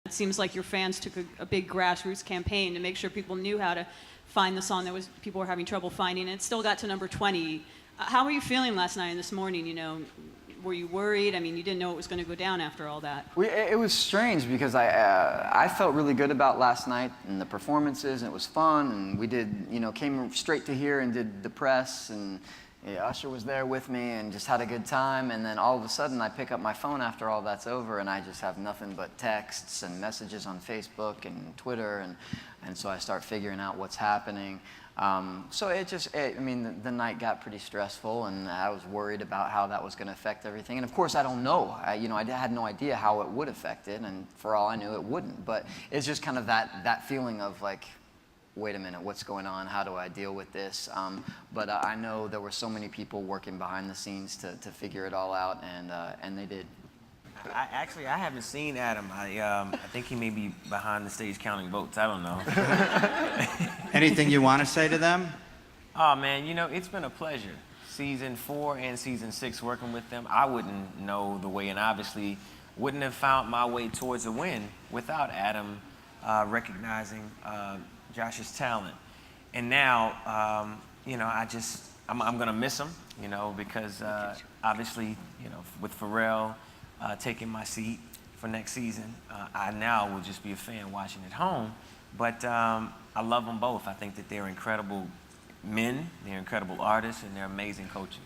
It seems like your fans took a big grassroots campaign to make sure people knew how to find the song that people were having trouble finding. And it still got to number 20. How were you feeling last night and this morning? You know, were you worried? I mean, you didn't know it was going to go down after all that. It was strange because I felt really good about last night and the performances, and it was fun. And we did, you know, came straight to here and did the press, and Usher was there with me and just had a good time. And then all of a sudden I pick up my phone after all that's over, and I just have nothing but texts and messages on Facebook and Twitter, and so I start figuring out what's happening. So I mean, the night got pretty stressful, and I was worried about how that was going to affect everything. And of course, I don't know. I had no idea how it would affect it, and for all I knew, it wouldn't. But it's just kind of that feeling of like, wait a minute, what's going on? How do I deal with this? But I know there were so many people working behind the scenes to figure it all out, and they did. I haven't seen Adam. I think he may be behind the stage counting votes. I don't know. Anything you want to say to them? Oh, man, you know, it's been a pleasure. Season 4 and Season 6 working with them. I wouldn't know the way, and obviously wouldn't have found my way towards a win without Adam recognizing Josh's talent. And now, you know, I'm going to miss him, you know, because obviously, you know, with Pharrell taking my seat for next season, I now will just be a fan watching at home. But I love them both. I think that they're incredible men, they're incredible artists, and they're amazing coaches.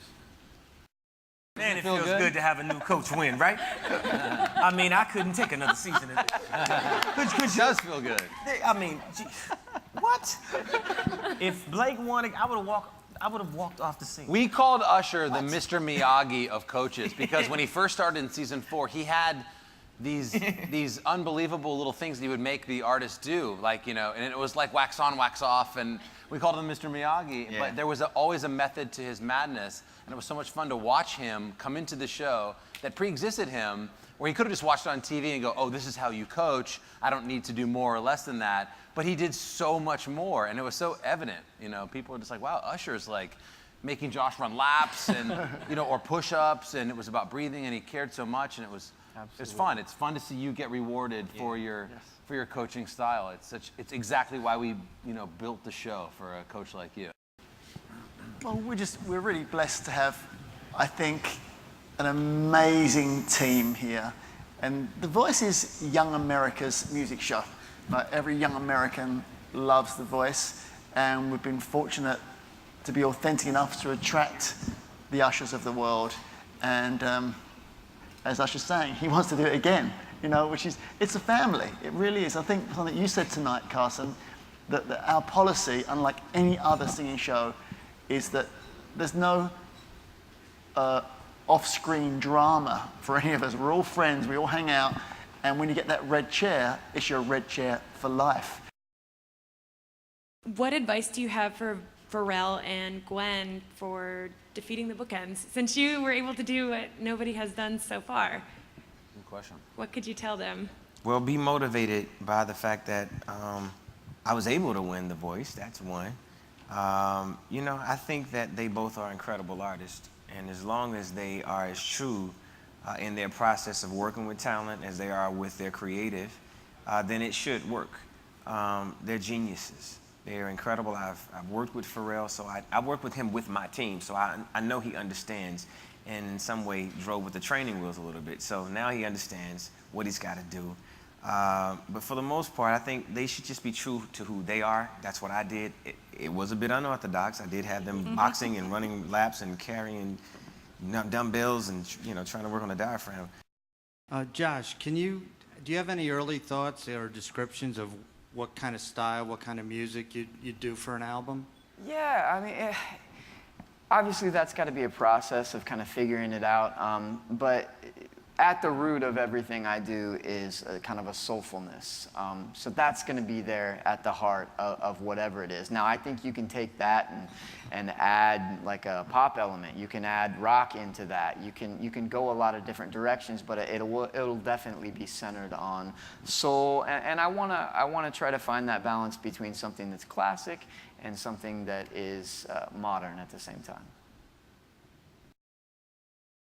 Man, it feels good to have a new coach win, right? I mean, I couldn't take another season. It does feel good. I mean, what? If Blake won, I would have walked off the scene. We called Usher the Mr. Miyagi of coaches because when he first started in Season 4, he had these unbelievable little things that he would make the artists do, like, you know, and it was like wax on, wax off, and we called him Mr. Miyagi. Yeah. But there was always a method to his madness, and it was so much fun to watch him come into the show that pre-existed him, where he could have just watched it on TV and go, oh, this is how you coach. I don't need to do more or less than that. But he did so much more, and it was so evident. You know, people were just like, wow, Usher's like making Josh run laps and, you know, or push-ups, and it was about breathing, and he cared so much, and it was fun. It's fun to see you get rewarded for your coaching style. It's exactly why we, you know, built the show for a coach like you. Well, we're really blessed to have, I think, an amazing team here. And The Voice is young America's music show. Like, every young American loves The Voice, and we've been fortunate to be authentic enough to attract the Ushers of the world. And as Usher's saying, he wants to do it again, you know, it's a family. It really is. I think something you said tonight, Carson, that our policy, unlike any other singing show, is that there's no off-screen drama for any of us. We're all friends, we all hang out, and when you get that red chair, it's your red chair for life. What advice do you have for Pharrell and Gwen for defeating the bookends, since you were able to do what nobody has done so far? Good question. What could you tell them? Well, be motivated by the fact that I was able to win The Voice. That's one. You know, I think that they both are incredible artists, and as long as they are as true in their process of working with talent as they are with their creative, then it should work. They're geniuses. They're incredible. I've worked with Pharrell, so I've worked with him with my team, so I know he understands, and in some way drove with the training wheels a little bit. So now he understands what he's got to do. But for the most part, I think they should just be true to who they are. That's what I did. It was a bit unorthodox. I did have them boxing and running laps and carrying dumbbells and, you know, trying to work on the diaphragm. Josh, do you have any early thoughts or descriptions of what kind of style, what kind of music you do for an album? Yeah, I mean, obviously that's got to be a process of kind of figuring it out, but at the root of everything I do is kind of a soulfulness. So that's going to be there at the heart of whatever it is. Now, I think you can take that and add like a pop element. You can add rock into that. You can go a lot of different directions, but it'll definitely be centered on soul. And I wanna try to find that balance between something that's classic and something that is modern at the same time.